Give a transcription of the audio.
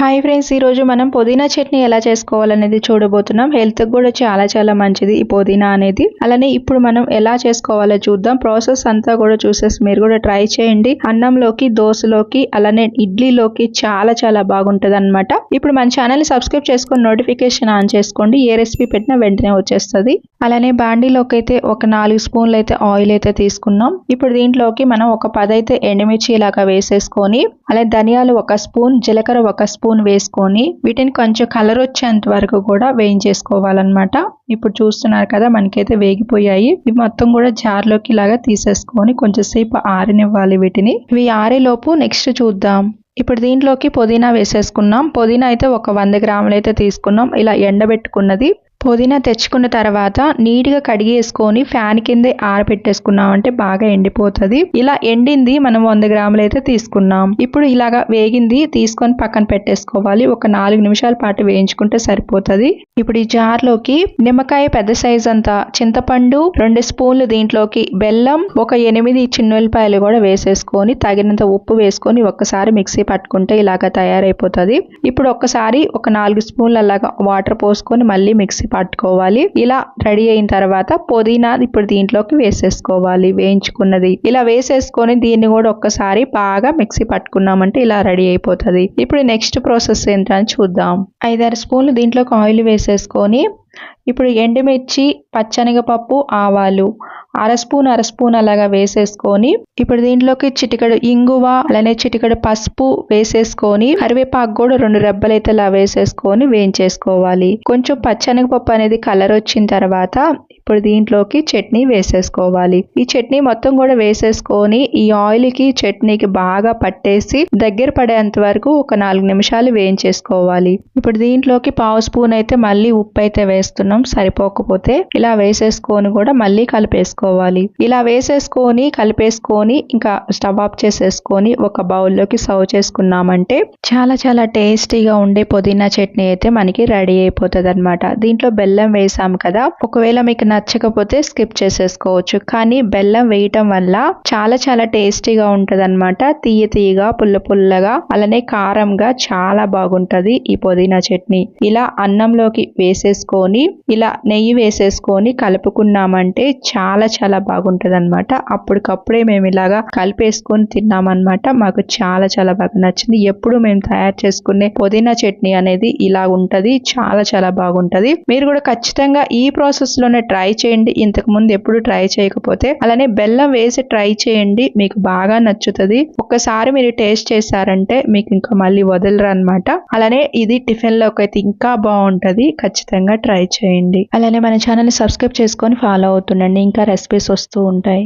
Hi friends, ఈరోజు మనం పుదీనా చట్నీ ఎలా చేసుకోవాలనేది చూడబోతున్నాం. హెల్త్కి కూడా చాలా చాలా మంచిది ఈ పుదీనా అనేది. అలానే ఇప్పుడు మనం ఎలా చేసుకోవాలో చూద్దాం. ప్రాసెస్ అంతా కూడా చూసేసి మీరు కూడా ట్రై చేయండి. అన్నంలోకి, దోశలోకి, అలానే ఇడ్లీలోకి చాలా చాలా బాగుంటుంది అనమాట. ఇప్పుడు మన ఛానల్ని సబ్స్క్రైబ్ చేసుకొని నోటిఫికేషన్ ఆన్ చేసుకోండి. ఏ రెసిపీ పెట్టినా వెంటనే వచ్చేస్తుంది. అలానే బాండీలోకి అయితే ఒక 4 స్పూన్లు అయితే ఆయిల్ అయితే తీసుకున్నాం. ఇప్పుడు దీంట్లోకి మనం ఒక 10 అయితే ఎండుమిర్చి ఇలాగా వేసేసుకొని, అలానే ధనియాలు 1 స్పూన్, జీలకర్ర 1 స్పూన్ వేసుకొని వీటిని కొంచెం కలర్ వచ్చేంత వరకు కూడా వేయించేసుకోవాలన్నమాట. ఇప్పుడు చూస్తున్నారు కదా, మనకైతే వేగిపోయాయి. ఇవి మొత్తం కూడా జార్లోకి ఇలాగా తీసేసుకొని కొంచెం సేపు ఆరనివ్వాలి వీటిని. ఇవి ఆరేలోపు నెక్స్ట్ చూద్దాం. ఇప్పుడు దీంట్లోకి పుదీనా వేసేసుకున్నాం. పుదీనా అయితే ఒక 100 గ్రాములు అయితే తీసుకున్నాం. ఇలా ఎండబెట్టుకున్నది. పుదీనా తెచ్చుకున్న తర్వాత నీట్గా కడిగేసుకొని ఫ్యాన్ కిందే ఆరబెట్టేసుకున్నామంటే బాగా ఎండిపోతుంది. ఇలా ఎండింది మనం 100 గ్రాములు అయితే తీసుకున్నాం. ఇప్పుడు ఇలాగా వేగింది తీసుకొని పక్కన పెట్టేసుకోవాలి. ఒక 4 నిమిషాల పాటు వేయించుకుంటే సరిపోతుంది. ఇప్పుడు ఈ జార్లోకి నిమ్మకాయ పెద్ద సైజ్ అంతా చింతపండు, 2 స్పూన్లు దీంట్లోకి బెల్లం, ఒక 8 చిన్నుల్లిపాయలు కూడా వేసేసుకొని తగినంత ఉప్పు వేసుకొని ఒక్కసారి మిక్సీ పట్టుకుంటే ఇలాగా తయారైపోతుంది. ఇప్పుడు ఒక్కసారి ఒక 4 స్పూన్లు అలాగా వాటర్ పోసుకొని మళ్ళీ మిక్సీ పట్టుకోవాలి. ఇలా రెడీ అయిన తర్వాత పుదీనా ఇప్పుడు దీంట్లోకి వేసేసుకోవాలి వేయించుకున్నది. ఇలా వేసేసుకొని దీన్ని కూడా ఒక్కసారి బాగా మిక్సీ పట్టుకున్నామంటే ఇలా రెడీ అయిపోతుంది. ఇప్పుడు నెక్స్ట్ ప్రాసెస్ ఏంటని చూద్దాం. 5-6 స్పూన్లు దీంట్లోకి ఆయిల్ వేసేసుకొని ఇప్పుడు ఎండుమిర్చి, పచ్చనగపప్పు, ఆవాలు అర స్పూన్ అలాగా వేసేసుకొని ఇప్పుడు దీంట్లోకి చిటికెడు ఇంగువ, అలానే చిటికెడు పసుపు వేసేసుకొని కరివేపాకు కూడా 2 రెబ్బలు అయితే ఇలా వేసేసుకొని వేయించేసుకోవాలి. కొంచెం పచ్చనగపప్పు అనేది కలర్ వచ్చిన తర్వాత ఇప్పుడు దీంట్లోకి చట్నీ వేసేసుకోవాలి. ఈ చట్నీ మొత్తం కూడా వేసేసుకొని ఈ ఆయిల్కి చట్నీకి బాగా పట్టేసి దగ్గర పడేంత వరకు ఒక 4 నిమిషాలు వేయించేసుకోవాలి. ఇప్పుడు దీంట్లోకి 1/2 స్పూన్ అయితే మళ్ళీ ఉప్పు అయితే వేస్తున్నాం. సరిపోకపోతే ఇలా వేసేసుకొని కూడా మళ్ళీ కలిపేసుకోవాలి. ఇలా వేసేసుకొని కలిపేసుకొని ఇంకా స్టవ్ ఆఫ్ చేసేసుకొని ఒక బౌల్లోకి సర్వ్ చేసుకున్నామంటే చాలా చాలా టేస్టీగా ఉండే పుదీనా చట్నీ అయితే మనకి రెడీ అయిపోతుంది అనమాట. దీంట్లో బెల్లం వేసాం కదా, ఒకవేళ మీకు నచ్చకపోతే స్కిప్ చేసేసుకోవచ్చు. కానీ బెల్లం వేయటం వల్ల చాలా చాలా టేస్టీగా ఉంటది అనమాట. తీయ తీయగా, పుల్ల పుల్లగా, అలానే కారంగా చాలా బాగుంటది ఈ పుదీనా చట్నీ. ఇలా అన్నంలోకి వేసేసుకొని ఇలా నెయ్యి వేసేసుకొని కలుపుకున్నామంటే చాలా చాలా బాగుంటది అనమాట. అప్పటికప్పుడే మేము ఇలాగా కలిపేసుకొని తిన్నామన్నమాట. మాకు చాలా చాలా బాగా నచ్చింది. ఎప్పుడు మేము తయారు చేసుకునే పుదీనా చట్నీ అనేది ఇలా ఉంటది. చాలా చాలా బాగుంటది. మీరు కూడా ఖచ్చితంగా ఈ ప్రాసెస్ లోనే ట్రై చేయండి. ఇంతకు ముందు ఎప్పుడు ట్రై చేయకపోతే. అలానే బెల్లం వేసి ట్రై చేయండి, మీకు బాగా నచ్చుతుంది. ఒక్కసారి మీరు టేస్ట్ చేశారంటే మీకు ఇంకా మళ్ళీ వదలరు అనమాట. అలానే ఇది టిఫిన్ లోకి అయితే ఇంకా బాగుంటది. ఖచ్చితంగా ట్రై చేయండి. అలానే మన ఛానల్ ని సబ్స్క్రైబ్ చేసుకొని ఫాలో అవుతుండండి. ఇంకా రెసిపీస్ వస్తూ ఉంటాయి.